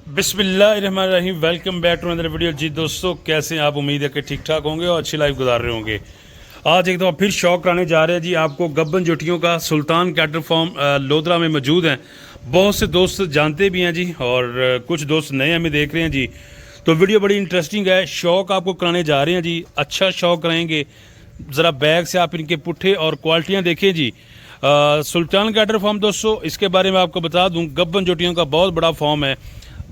बिस्मिल्लाहिर्रहमानिर्रहीम। Welcome back to another video. जी दोस्तों, कैसे हैं आप? उम्मीद है कि ठीक ठाक होंगे और अच्छी लाइफ गुजार रहे होंगे। आज एक दफ़ा फिर शौक कराने जा रहे हैं जी आपको गब्बन जुटियों का। सुल्तान कैटल फार्म लोधरा में मौजूद हैं। बहुत से दोस्त जानते भी हैं जी और कुछ दोस्त नए हमें देख रहे हैं जी। तो वीडियो बड़ी इंटरेस्टिंग है। शौक आपको कराने जा रहे हैं जी, अच्छा शौक कराएंगे। ज़रा बैग से आप इनके पुट्ठे और क्वालिटियाँ देखें जी। सुल्तान कैटल फार्म दोस्तों, इसके बारे में आपको बता दूं, गब्बन जुटियों का बहुत बड़ा फार्म है।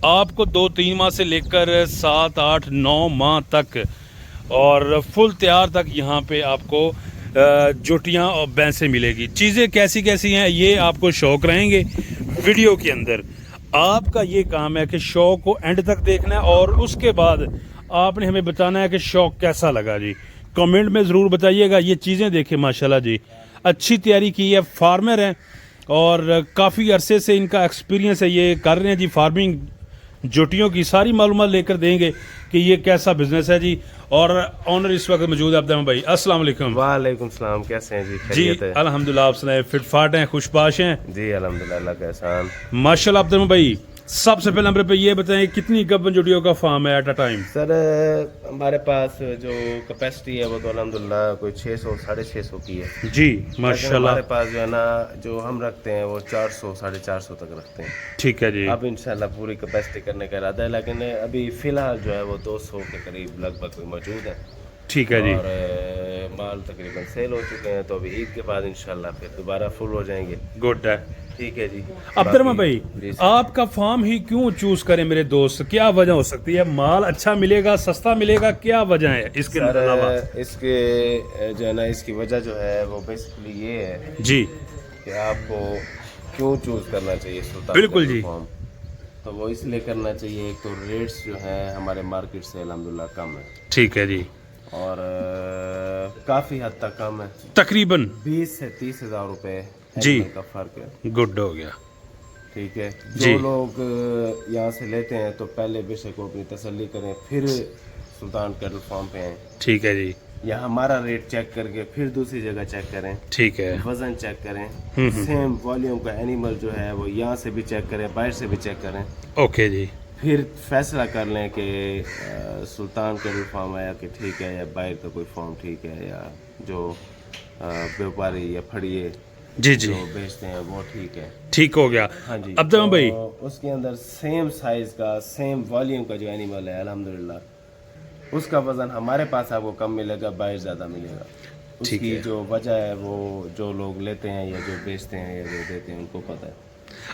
आपको 2-3 माह से लेकर 7-8-9 माह तक और फुल तैयार तक यहाँ पे आपको जुटियाँ और भैंसें मिलेगी। चीज़ें कैसी कैसी हैं ये आपको शौक रहेंगे वीडियो के अंदर। आपका ये काम है कि शौक को एंड तक देखना है और उसके बाद आपने हमें बताना है कि शौक कैसा लगा जी। कमेंट में ज़रूर बताइएगा। ये चीज़ें देखें, माशाल्लाह जी, अच्छी तैयारी की है। फार्मर हैं और काफ़ी अरसे से इनका एक्सपीरियंस है, ये कर रहे हैं जी फार्मिंग। जुटियों की सारी मालूमात लेकर देंगे कि ये कैसा बिजनेस है जी। और ऑनर इस वक्त मौजूद है अब्दुल भाई। अस्सलाम वालेकुम। वालेकुम सलाम, कैसे हैं जी? जी खैरियत है? अल्हम्दुलिल्लाह। आप सुनाए, फिटफाट हैं, खुशबाश हैं? जी अल्हम्दुलिल्लाह, अल्लाह का एहसान। माशाल्लाह। अब्दुल भाई, सबसे पहले नंबर पे ये बताएं कितनी गब्बन जुटियों का फार्म है एट अ टाइम? सर हमारे पास जो कैपेसिटी है वो तो अल्हम्दुलिल्लाह कोई 600-650 की है जी लेकिन माशाल्लाह। हमारे पास जो है ना, जो हम रखते हैं वो 400-450 तक रखते हैं। ठीक है जी। अब इंशाल्लाह पूरी कैपेसिटी करने का इरादा है, लेकिन अभी फ़िलहाल जो है वो 200 के करीब लगभग मौजूद है। ठीक है जी। और माल तकरीबन सेल हो चुके हैं, तो अभी ईद के बाद इंशाल्लाह फिर दोबारा फुल हो जाएंगे। गुड है। ठीक है जी। अब्दुल भाई, जी आपका फार्म ही क्यों चूज करें मेरे दोस्त? क्या वजह हो सकती है? माल अच्छा मिलेगा, सस्ता मिलेगा, क्या वजह है इसके अलावा? इसके जो है ना, इसकी वजह जो है वो बेसिकली ये है जी कि आपको क्यों चूज करना चाहिए सुल्तान बिल्कुल कैटल जी। फार्म। तो वो इसलिए करना चाहिए, एक तो रेट्स जो है हमारे मार्केट से अल्हम्दुलिल्लाह कम है ठीक है जी। और काफ़ी हद तक कम है। तकरीबन 20 से 30 हज़ार रुपये जी। का फ़र्क है। गुड हो गया। ठीक है। जी। जो लोग यहाँ से लेते हैं तो पहले बेशक वो अपनी तसल्ली करें, फिर सुल्तान कैटल फार्म पे आएँ। ठीक है जी। या हमारा रेट चेक करके फिर दूसरी जगह चेक करें, ठीक है। वजन चेक करें, सेम वॉल्यूम का एनिमल जो है वो यहाँ से भी चेक करें, बाहर से भी चेक करें, ओके जी। फिर फैसला कर लें कि सुल्तान कैटल फार्म आया कि ठीक है, या बाहर का कोई फार्म ठीक है, या जो व्यापारी या फड़िए जी जी जो बेचते हैं वो ठीक है। ठीक हो गया। हाँ जी। अब्दुल भाई, उसके अंदर सेम साइज का सेम वॉल्यूम का जो एनिमल है अल्हम्दुलिल्लाह उसका वज़न हमारे पास आपको कम मिलेगा, बाहर ज़्यादा मिलेगा। उसकी जो वजह है वो जो लोग लेते हैं या जो बेचते हैं या जो देते हैं उनको पता है।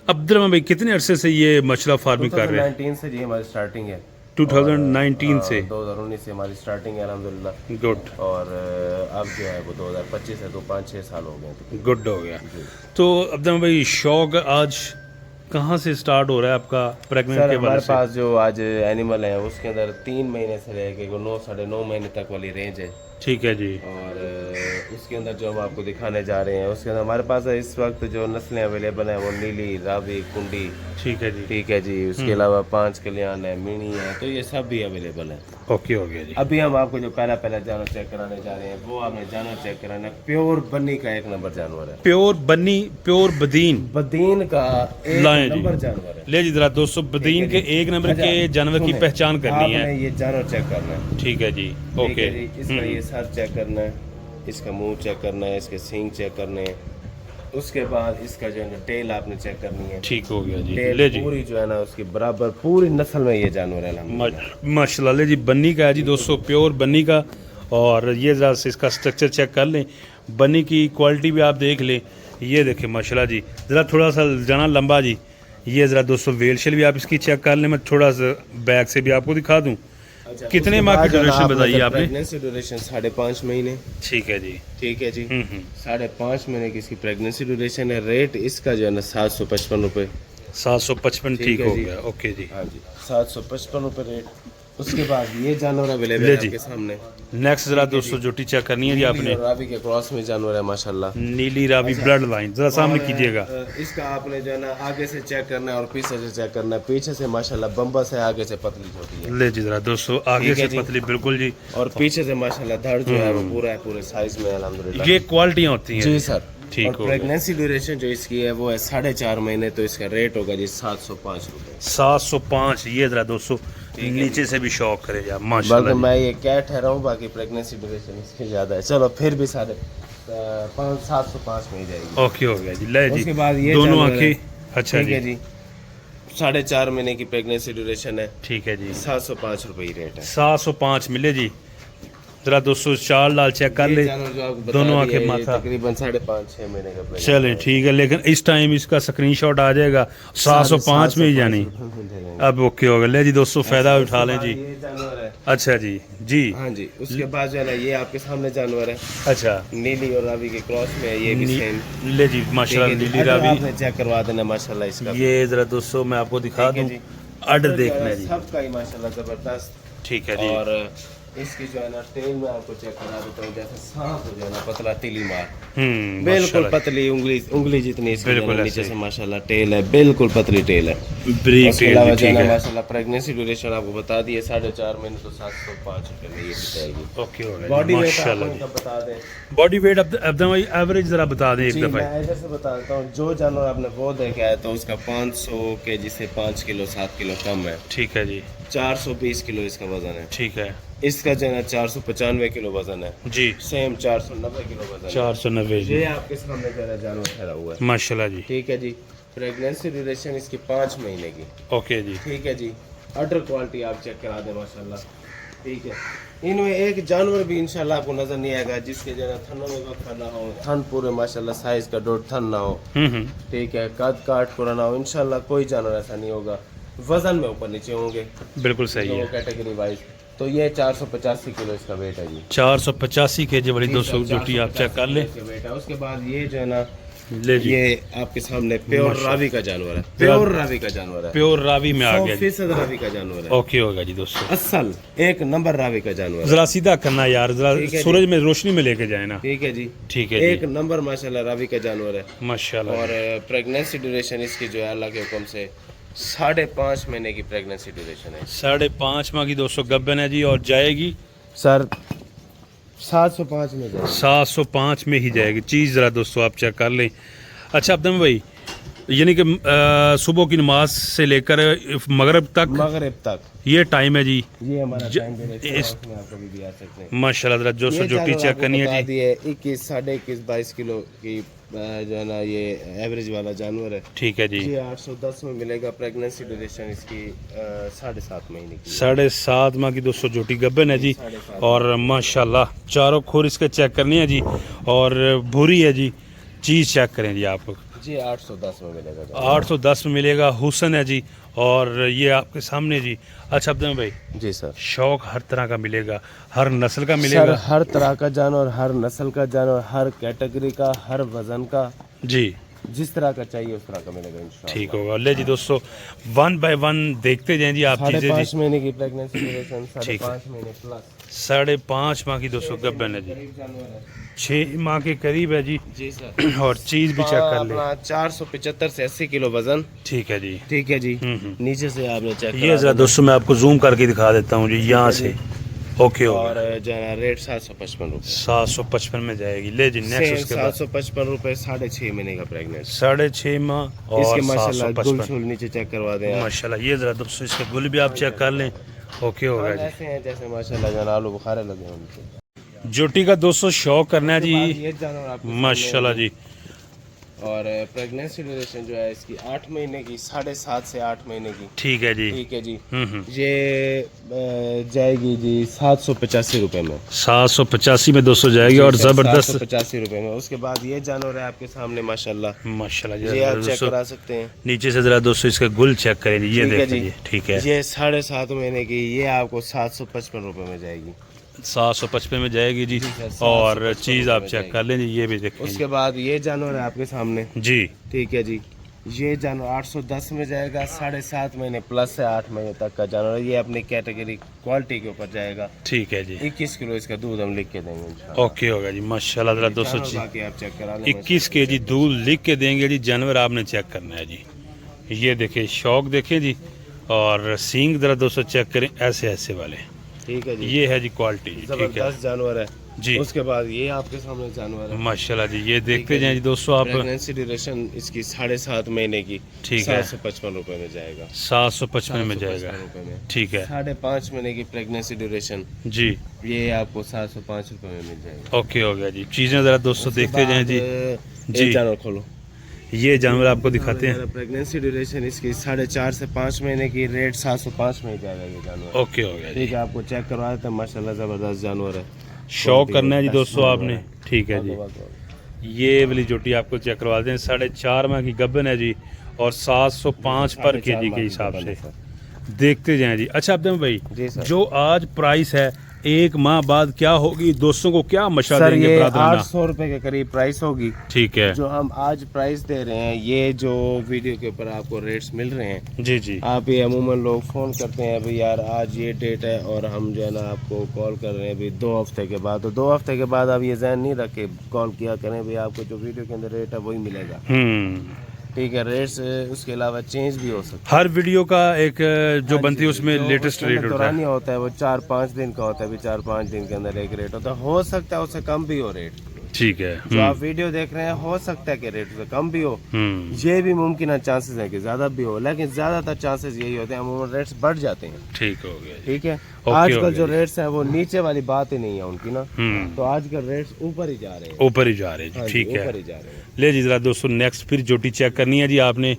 अब्दुल भाई कितने अरसे से ये मछला फार्मिंग कर रहे हैं? 2019 से जी हमारी स्टार्टिंग है। 2019 से? 2019 से हमारी स्टार्टिंग है अल्हम्दुलिल्लाह। गुड। और अब जो है वो 2025 है, तो 5-6 साल हो गए। गुड हो गया। तो अब्दुल भाई, शौक आज कहाँ से स्टार्ट हो रहा है आपका प्रेगनेंट सर के हमारे बारे से? पास जो आज एनिमल है उसके अंदर 3 महीने से लेके 9-9.5 महीने तक वाली रेंज है। ठीक है जी। और उसके अंदर जो हम आपको दिखाने जा रहे हैं उसके अंदर हमारे पास इस वक्त जो नस्लें अवेलेबल हैं वो नीली, रावी, कुंडी। ठीक है जी। ठीक है जी। उसके अलावा 5 कल्याण है, मिनी है, तो ये सब भी अवेलेबल है। ओके हो गया जी। अभी हम आपको जो पहला जानवर चेक कराने जा रहे हैं वो आपने जानवर चेक कराना है। प्योर बन्नी का 1 नंबर जानवर है। प्योर बन्नी, प्योर बदीन बदीन का 1 लाएं जी। नंबर जानवर है। ले जी जरा दोस्तों, बदीन के 1 नंबर के जानवर की पहचान करनी है। आपने ये जानवर चेक करना है। ठीक है जी। ठीक ओके। है जी। इसका ये सर चेक करना है, इसका मुंह चेक करना है, इसके सींग चेक करने हैं। उसके बाद इसका जो है ना टेल आपने चेक करनी है। ठीक हो गया जी। टेल ले जी। पूरी जो है ना उसकी बराबर पूरी नस्ल में ये जानवर है अल्हम्दुलिल्लाह। माशाल्लाह। ले जी, बन्नी का है जी दोस्तों, प्योर बन्नी का। और ये ज़रा से इसका स्ट्रक्चर चेक कर लें, बन्नी की क्वालिटी भी आप देख लें। ये देखें माशाल्लाह जी, ज़रा थोड़ा सा जाना लंबा जी। ये ज़रा दोस्तों वेल शेल भी आप इसकी चेक कर लें। मैं थोड़ा सा बैक से भी आपको दिखा दूँ। कितने माह की ड्यूरेशन बताइए आपने? प्रेगनेंसी ड्यूरेशन 5.5 महीने। ठीक है जी। ठीक है जी। 5.5 महीने की इसकी प्रेगनेंसी ड्यूरेशन है। रेट इसका जो है ना 755 रुपये। 755 ठीक है हो जी। गया। ओके जी। हाँ जी, 755 रुपये रेट। उसके बाद ये जानवर अवेलेबल ले है जी। आपके सामने। नेक्स्ट ज़रा दोस्तों जुटी चेक करनी है जी आपने। नीली और रावी के क्रॉस में जानवर है माशाल्लाह। नीली रावी ब्लड लाइन ज़रा सामने और, कीजिएगा। इसका आपने जो है ना आगे से चेक करना है और पीछे से चेक करना है। पीछे से माशाल्लाह बम्बस है, आगे से पतली छोटी है। ले जी जरा दोस्तों, आगे ठीक से है जी। पतली बिल्कुल जी। और पीछे से माशाल्लाह धड़ जो है वो पूरा है, पूरे साइज में अल्हम्दुलिल्लाह। ये क्वालिटियाँ होती हैं जी सर। ठीक और हो गया। प्रेगनेंसी ड्यूरेशन जो इसकी है वो है 4.5 महीने, तो इसका रेट होगा जी 705 रुपये। 705। ये जरा दोस्तों नीचे से भी शौक करे जा बल्कि माशाल्लाह मैं ये क्या ठहरा हूँ, बाकी प्रेगनेंसी ड्यूरेशन इसकी ज़्यादा है। चलो फिर भी 705 में ही जाएगी। ओके हो गया जी। ले जी उसके बाद ये दोनों जानवर है। आंखें। अच्छा ठीक जी है जी, 4.5 महीने की प्रेगनेंसी ड्यूरेशन है, ठीक है जी। 705 रुपये ही रेट है। 705 मिले जी। जरा दोस्तों चाल लाल चेक कर ले, ये जानवर जो आपको बता दोनों दिया आंखें ये माथा। तकरीबन 5.5-6 महीने का pregnancy चलें है। ठीक है, लेकिन इस टाइम इसका स्क्रीनशॉट आ जाएगा 705 में ही जानी। 705 में जाएगा। अब ओके हो गया। ले जी दोस्तों फायदा उठा लें जी। ये जानवर है। अच्छा जी जी। हाँ जी, उसके बाद जो है ना ये आपके सामने जानवर है, अच्छा नीली और रावी के क्रॉस में है, ये भी सेम। ले जी माशाल्लाह नीली रावी। आपने चेक करवा देना माशाल्लाह इसका। ये जरा दोस्तों मैं आपको दिखा ठीक है दूं, जी। आर्डर देखना है जी। सबका ही माशाल्लाह जबरदस्त। ठीक है जी। और इसकी जो है ना टेल में आपको चेक करा देता हूँ, जैसे सांप हो जाए ना पतला तीली मार, बिल्कुल माशाल्लाह पतली, उंगली जितनी इसकी जो है बिल्कुल ना नीचे ऐसे से माशाल्लाह टेल है, बिल्कुल पतली टेल है। ब्रीक उसके टेल अलावा भी जो है ठीक ना है। माशाल्लाह प्रेगनेंसी ड्यूरेशन आपको बता दिए 4.5 महीने, तो 705 रुपये में ये भी जाएगी। ओके हो गया बॉडी जी, वेट माशाल्लाह आपको जी। इनका बता दें बॉडी वेट अब भाई एवरेज जरा बता दें एक जी, दफा। मैं इधर से बता देता हूँ। जो जानवर आपने वो देखा है तो उसका 500 केजी से 5 किलो 7 किलो कम है। ठीक है जी 420 किलो इसका वजन है। ठीक है इसका जो है ना 495 किलो वजन है। जी। सेम 490 किलो वजन है। 490 जी ये आपके सामने जरा जानवर ठहरा हुआ है। माशाल्लाह जी। ठीक है जी। प्रेगनेंसी ड्यूरेशन इसकी 5 महीने की। ओके जी ठीक है जी। अडर क्वालिटी आप चेक करा दें माशाल्लाह। ठीक है, इनमें एक जानवर भी इंशाल्लाह आपको नजर नहीं आएगा जिसके जो है थनों में वक्फा ना हो, थन पूरे माशाल्लाह साइज का 1.5 थन ना हो। ठीक है, कद काट पूरा ना हो, इंशाल्लाह कोई जानवर ऐसा नहीं होगा। वजन में ऊपर नीचे होंगे बिल्कुल सही है। Category wise. तो ये 485 किलो इसका वेट है जी। 485 केजी वाली 200 जोटी आप चेक कर ले। वेट है। उसके बाद ये जो है ना ले जी ये आपके सामने प्योर रावी का जानवर है। प्योर रावी का जानवर है। प्योर रावी में आ गया जी। 100% रावी का जानवर है। ओके होगा जी दोस्तों। असल एक नंबर रावी का जानवर है। जरा सीधा करना यार, जरा ठीक है जी। सूरज में रोशनी में लेके जाए ना। ठीक है जी। ठीक है एक जी नंबर माशाल्लाह रावी का जानवर है। माशाल्लाह। और प्रेगनेंसी ड्यूरेशन इसकी जो है अल्लाह के हुक्म से 5.5 महीने की प्रेगनेंसी ड्यूरेशन है। 5.5 माह की 200 गब्बन है जी, और जाएगी सर 705 में जाएगी। 705 में ही जाएगी। चीज़ ज़रा दोस्तों आप चेक कर लें। अच्छा अब्दुल भाई, यानी कि सुबह की नमाज से लेकर मगरिब तक मगरिब तक ये टाइम है जी। ये हमारा टाइम है, इस- इसमें आप कभी भी आ सकते हैं। माशाल्लाह जरा जो ये जोटी जानवर चेक आपको करनी बता है जी। दिए 21 साढ़े 22 किलो की जो है ना ये एवरेज वाला जानवर है। ठीक है जी। ये 810 में मिलेगा। प्रेगनेंसी ड्यूरेशन इसकी 7.5 महीने की है। 7.5 माह की 200 जोटी गब्बन है जी। 7.5 और माशाल्लाह चारों खोर इसके चेक करनी है जी, और भूरी है जी। चीज़ चेक करें जी आप। जी 810 में मिलेगा। 810 में मिलेगा। हुसन है जी, और ये आपके सामने जी। अच्छा अब्दुल भाई, जी सर। शौक हर तरह का मिलेगा, हर नस्ल का सर मिलेगा हर तरह का जानवर, हर नस्ल का जानवर, हर कैटेगरी का, हर वजन का, जी। जिस तरह का चाहिए उस तरह का मिलेगा इंशाल्लाह। ठीक होगा। ले जी दोस्तों 1 बाय 1 देखते जाएं जी आप चीज़ें 5.5 जी। महीने की प्रेगनेंसी ड्यूरेशन, ठीक है। 5.5 महीने प्लस 5.5 माह की 200 गब्बन है जी। जानवर है। 6 माह के करीब है जी। जी सर। और चीज़ भी चेक कर ले। अपना 475 से 80 किलो वजन। ठीक है जी। ठीक है जी। नीचे से आपने चेक ये ज़रा दोस्तों मैं आपको जूम करके दिखा देता हूँ जी, यहाँ से। ओके हो और गया। जो है रेट 755 रुपये। 755 में जाएगी। ले जी नेक्स्ट उसके बाद 755 रुपये 6.5 महीने का प्रेगनेंसी। 6.5 माह और इसके माशाल्लाह गुल 755 छुल नीचे चेक करवा दें आप। माशाल्लाह। ये ज़रा दोस्तों इसके गुल भी आप चेक कर लें। ओके हो गया जी। ऐसे हैं जैसे माशाल्लाह जो है ना आलू बुखारे लगे हों उनके। जोटी का दोस्तों शौक करना है जी ये जानवर आपके माशाल्लाह जी। और प्रेगनेंसी ड्यूरेशन जो है इसकी 8 महीने की, 7.5 से 8 महीने की। ठीक है जी। ठीक है जी। हम्म। ये जाएगी जी 785 रुपये में। 785 में 200 जाएगी, और ज़बरदस्त 785 रुपये में। उसके बाद ये जानवर है आपके सामने माशाल्लाह, माशाल्लाह ये जी। आप चेक दोस्तों करा सकते हैं। नीचे से ज़रा दोस्तों इसका गुल चेक करें जी। ये ठीक है देखें जी। जी। ठीक है। ये 7.5 महीने की, ये आपको 755 रुपये में जाएगी। 755 में जाएगी जी। सर, और 755 चीज़ आप में चेक कर लें जी। ये भी देखें उसके बाद ये जानवर है आपके सामने। जी। ठीक है जी। ये जानवर 810 में जाएगा। 7.5 महीने प्लस से 8 महीने तक का जानवर है। ये अपनी कैटेगरी क्वालिटी के ऊपर जाएगा। ठीक है जी। 21 किलो इसका दूध हम लिख के देंगे इंशाल्लाह। ओके होगा जी माशाल्लाह। ज़रा दोस्तों जानवर बाकी आप चेक करा लें। 21 केजी दूध लिख के देंगे जी। जानवर आपने चेक करना है जी। ये देखें शौक देखें जी, और सींग ज़रा दोस्तों चेक करें ऐसे ऐसे वाले। ठीक है जी। ये है जी क्वालिटी जी। ठीक है। जबरदस्त जानवर है। जी। उसके बाद ये आपके सामने जानवर है, माशाल्लाह जी, ये देखते जाएं जी दोस्तों आप। प्रेगनेंसी ड्यूरेशन इसकी 7.5 महीने की, ठीक है। 755 रुपए में जाएगा। 755 में जाएगा, 755 रुपए में। ठीक है 5.5 महीने की प्रेगनेंसी ड्यूरेशन, जी। ये आपको 705 रुपए में मिल जाएगा। ओके हो गया जी। चीज़ें ज़रा दोस्तों देखते जाएं जी। जी, जानवर खोलो। ये जानवर आपको दिखाते हैं। प्रेगनेंसी ड्यूरेशन इसकी 4.5 से 5 महीने की, रेट 705 में जाएगा ये जानवर। ओके हो गया जी। ठीक है, आपको चेक करवा देते हैं, माशाल्लाह जबरदस्त जानवर है। शौक करना है जी दोस्तों आपने, ठीक है जी। जी। ये वाली जोटी आपको चेक करवा दें, 4.5 माह की गब्बन है जी, और 705 पर केजी के हिसाब से देखते जाएं जी। अच्छा अब्दुल भाई, जी सर। जो आज प्राइस है, एक माह बाद क्या होगी, दोस्तों को क्या मशा सर देंगे? ये बरादराना 800 रुपए के करीब प्राइस होगी। ठीक है जो हम आज प्राइस दे रहे हैं, ये जो वीडियो के ऊपर आपको रेट्स मिल रहे हैं, जी जी। आप ये अमूमन लोग फ़ोन करते हैं भाई यार आज ये डेट है, और हम जो है ना आपको कॉल कर रहे हैं भाई 2 हफ्ते के बाद, तो 2 हफ्ते के बाद आप ये ज़हन नहीं रखे कॉल किया करें भाई आपको जो वीडियो के अंदर रेट है वही मिलेगा। ठीक है, रेट्स उसके अलावा चेंज भी हो सकता है। हर वीडियो का एक जो बनती है उसमें जो लेटेस्ट उसके रेट अंदर होता है। दौरानिया होता है वो 4-5 दिन का होता है, अभी 4-5 दिन के अंदर एक रेट होता है, हो सकता है उससे कम भी हो रेट। ठीक है। जो आप वीडियो देख रहे हैं हो सकता है कि रेट से कम भी हो, ये भी मुमकिन है, चांसेस है कि ज्यादा भी हो, लेकिन ज्यादातर चांसेस यही होते हैं अमूमन रेट्स बढ़ जाते हैं। ठीक हो गया जी। ठीक है, हो आजकल जो गया रेट्स हैं वो नीचे वाली बात ही नहीं है उनकी ना, तो आजकल रेट्स ऊपर ही जा रहे हैं। ऊपर ही जा रहे हैं हाँ जी, जी, ठीक है। ऊपर ही जा रहे हैं। ले जी जरा दोस्तों, नेक्स्ट फिर जोटी चेक करनी है जी आपने,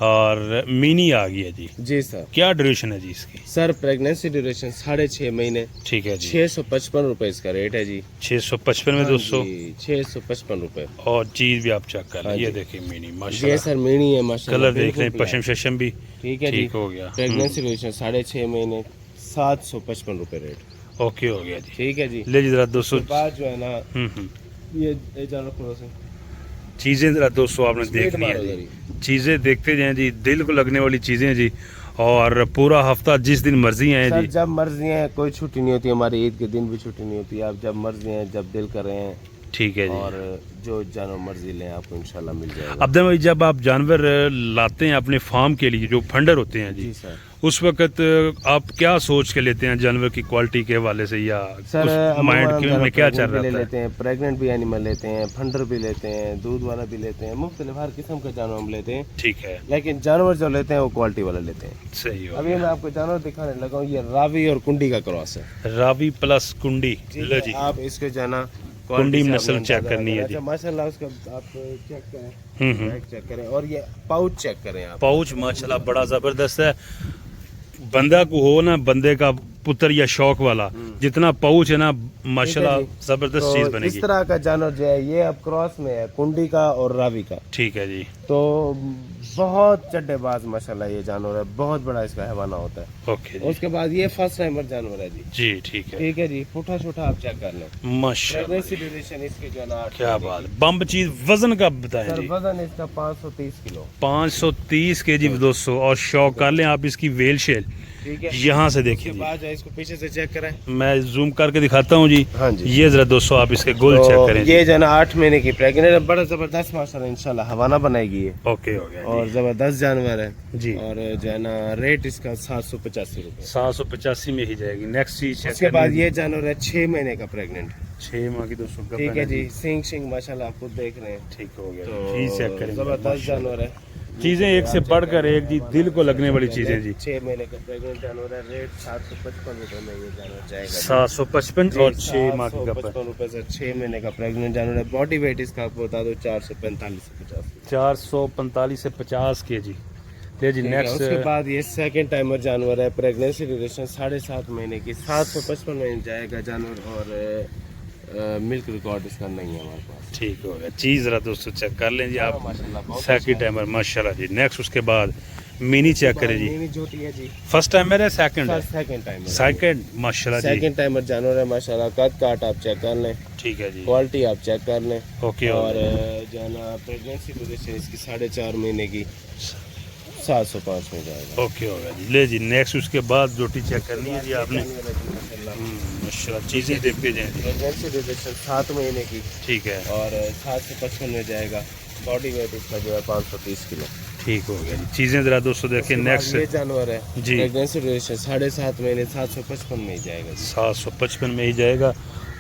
और मिनी आ गई है जी। जी सर। क्या ड्यूरेशन है जी इसकी? सर प्रेगनेंसी ड्यूरेशन 6.5 महीने, ठीक है जी। 655 रुपए इसका रेट है जी। 655 में दोस्तों, 655 रुपए। और चीज भी आप चेक कर हाँ लें, ये जी। देखिए मिनी ये माशाल्लाह, सर मीनी है माशाल्लाह, कलर देख लें, बिल्कुल पशम शशम भी ठीक है जी। ठीक हो गया। प्रेगनेंसी ड्यूरेशन 6.5 महीने, 755 रुपए रेट। ओके हो गया जी। ठीक है जी। ले जी जरा दोस्तों, उसके बाद जो है ना ये जानो थोड़ा सा चीजें जरा दोस्तों आपने स्पीड देखनी है मारो जी। जरी। चीजें देखते जाएं जी, दिल को लगने वाली चीजें जी, और पूरा हफ्ता जिस दिन मर्जी है सर जी। जब मर्जी है कोई छुट्टी नहीं होती, हमारी ईद के दिन भी छुट्टी नहीं होती, आप जब मर्जी है जब दिल कर रहे हैं, ठीक है जी। और जो जानो मर्जी लें आपको इंशाल्लाह मिल जाएगा। अब्दुल भाई, जब आप जानवर लाते हैं अपने फार्म के लिए, जो फंडर होते हैं जी, जी सर। उस वक्त आप क्या सोच के लेते हैं जानवर की क्वालिटी के हवाले से, या सर माइंड में क्या चल भी ले रहा लेते हैं, प्रेग्नेंट भी एनिमल लेते हैं, फंडर भी लेते हैं, दूध वाला भी लेते हैं, मुख्तलिफ हर किस्म का जानवर हम लेते हैं, ठीक है, लेकिन जानवर जो लेते हैं वो क्वालिटी वाला लेते हैं। सही हो अभी मैं आपको जानवर दिखाने लगा हूँ, ये रावी और कुंडी का क्रॉस है। रावी प्लस कुंडी। लो जी, आप इसके जाना कुंडी नस्ल चेक करनी है जी। माशाल्लाह उसका आप चेक करें, बैक चेक करें, और ये पाउच चेक करें आप। पाउच माशाल्लाह बड़ा जबरदस्त है। बंदा को हो ना, बंदे का पुत्र या शौक वाला, जितना पाउच है ना माशाल्लाह जबरदस्त तो चीज इस बनेगी। तरह का जानवर जो है ये अब क्रॉस में है कुंडी का और रावी का, ठीक है जी। तो बहुत चड्डेबाज माशाल्लाह ये जानवर है, बहुत बड़ा इसका हैवाना होता है। ओके जी। उसके बाद ये फर्स्ट टाइमर जानवर है जी। जी ठीक है, ठीक है जी, फुटा छोटा आप चेक कर लें। माशाल्लाह, प्रेगनेंसी ड्यूरेशन इसके जो है ना 8 क्या महीने बात। बम्ब चीज, वजन का बताएं सर जी। वजन इसका 530 किलो। 530 केजी दोस्तों, और शौक कर लें आप इसकी वेल शेल, ठीक है, यहाँ से उसके देखिए जी। बाद जो है इसको पीछे से चेक करें। मैं जूम करके दिखाता हूँ जी। हाँ जी। ये जरा दोस्तों आप इसके गोल तो चेक करें जी। ये जो है ना 8 महीने की प्रेगनेंट है, बड़ा जबरदस्त माशाल्लाह इंशाल्लाह हवाना बनाएगी ये, ओके हो गया और जबरदस्त जानवर है जी। और जो है ना रेट इसका 785 रुपए। 785 में ही जाएगी। नेक्स्ट चीज चेक उसके बाद ये जानवर है 6 महीने का प्रेग्नेंट। 6 माह की दोस्तों का ठीक है पहले जी, सिंग सिंग माशाल्लाह आप खुद देख रहे हैं, ठीक हो गया। तो चीज चेक करें, जबरदस्त जानवर है। चीजें एक से बढ़कर एक जी, दिल को लगने वाली चीजें जी। 6 महीने का प्रेग्नेंट जानवर है, रेट 755 रुपए में ये जानवर जाएगा। 755 और 6 माह की गप्पर। 755 रुपए से 6 महीने का प्रेग्नेंट जानवर है। बॉडी वेट इसका आपको बता दो 445 से 50। 445 से 50 केजी। ले जी ठीक है, नेक्स्ट। उसके बाद ये सेकंड टाइमर जानवर है, प्रेगनेंसी ड्यूरेशन 7.5 महीने की, 755 में जाएगा जानवर, और मिल्क रिकॉर्ड इसका नहीं है हमारे पास। ठीक हो गया। चीज जरा दोस्तों चेक कर लें जी आप। माशाल्लाह बहुत सेकंड टाइमर माशाल्लाह जी। नेक्स्ट उसके बाद मिनी चेक करें जी। मिनी जोटी है जी। फर्स्ट टाइमर है, सेकंड है? Second timer. सेकंड माशाल्लाह जी। सेकंड टाइमर जानवर है माशाल्लाह, कद काट आप चेक कर लें, ठीक है जी। क्वालिटी आप चेक कर लें। ओके और जो है ना प्रेगनेंसी ड्यूरेशन इसकी 4.5 महीने की, 705 में जाएगा। ओके हो गया जी। ले जी नेक्स्ट उसके बाद जोटी चेक करनी है जी आपने। माशाल्लाह चीजें देखते जाएं जी। प्रेगनेंसी ड्यूरेशन 7 महीने की, ठीक है, और 755 में जाएगा। बॉडी वेट इसका जो है 530 किलो। ठीक हो गया जी। चीजें जरा दोस्तों देखिए उसके बाद नेक्स्ट। ये जानवर है जी। प्रेगनेंसी ड्यूरेशन 7.5 महीने, 755 में ही जाएगा जी। 755 में ही जाएगा।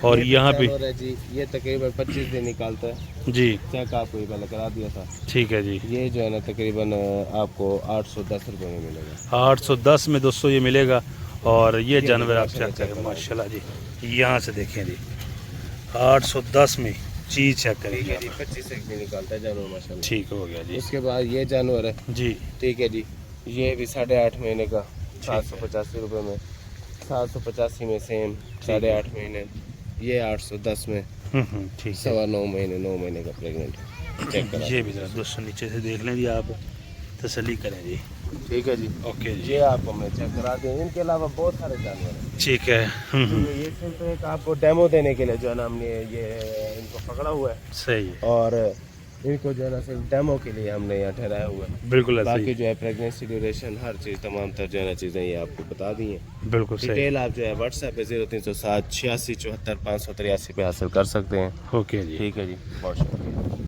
और यहाँ पे जानवर है जी, ये तकरीबन 25 दिन निकालता है। जी चेक आपको ये पहले करा दिया था। ठीक है जी। ये जो है ना तकरीबन आपको 810 रुपये में मिलेगा। 810 में दोस्तों ये मिलेगा। और ये जी, जानवर आप माशाल्लाह चेक चेक करें करें। माशाल्लाह जी, यहाँ से देखें जी 810 में चीज चेक करेंगे जी। 25 एक भी निकालता है जानवर माशाल्लाह। ठीक हो गया जी। उसके बाद ये जानवर है, जी ठीक है जी, ये भी 8.5 महीने का 785 रुपये में। 785 में सेम 8.5 महीने, ये 810 में ठीक है। 9.25 महीने, 9 महीने का प्रेगनेंट चेक करा। ये भी जरा दोस्तों नीचे से देख लें जी, आप तसल्ली करें जी। ठीक है जी, ओके जी ये आपको मैं चेक करा दें। इनके अलावा बहुत सारे जानवर हैं। ठीक है। ये सिर्फ एक आपको डेमो देने के लिए जो है ना हमने ये इनको पकड़ा हुआ है, सही है, और इनको जो है ना सिर्फ डेमो के लिए हमने यहाँ ठहराया हुआ है। बिल्कुल ऐसा बाकी ही, जो है प्रेगनेंसी ड्यूरेशन हर चीज़ तमाम तर जो है ना चीज़ें ये आपको बता दी हैं। बिल्कुल सही। डिटेल आप जो है व्हाट्सएप पे 0307 86 74 583 पे हासिल कर सकते हैं। ओके जी। ठीक है जी, बहुत शुक्रिया।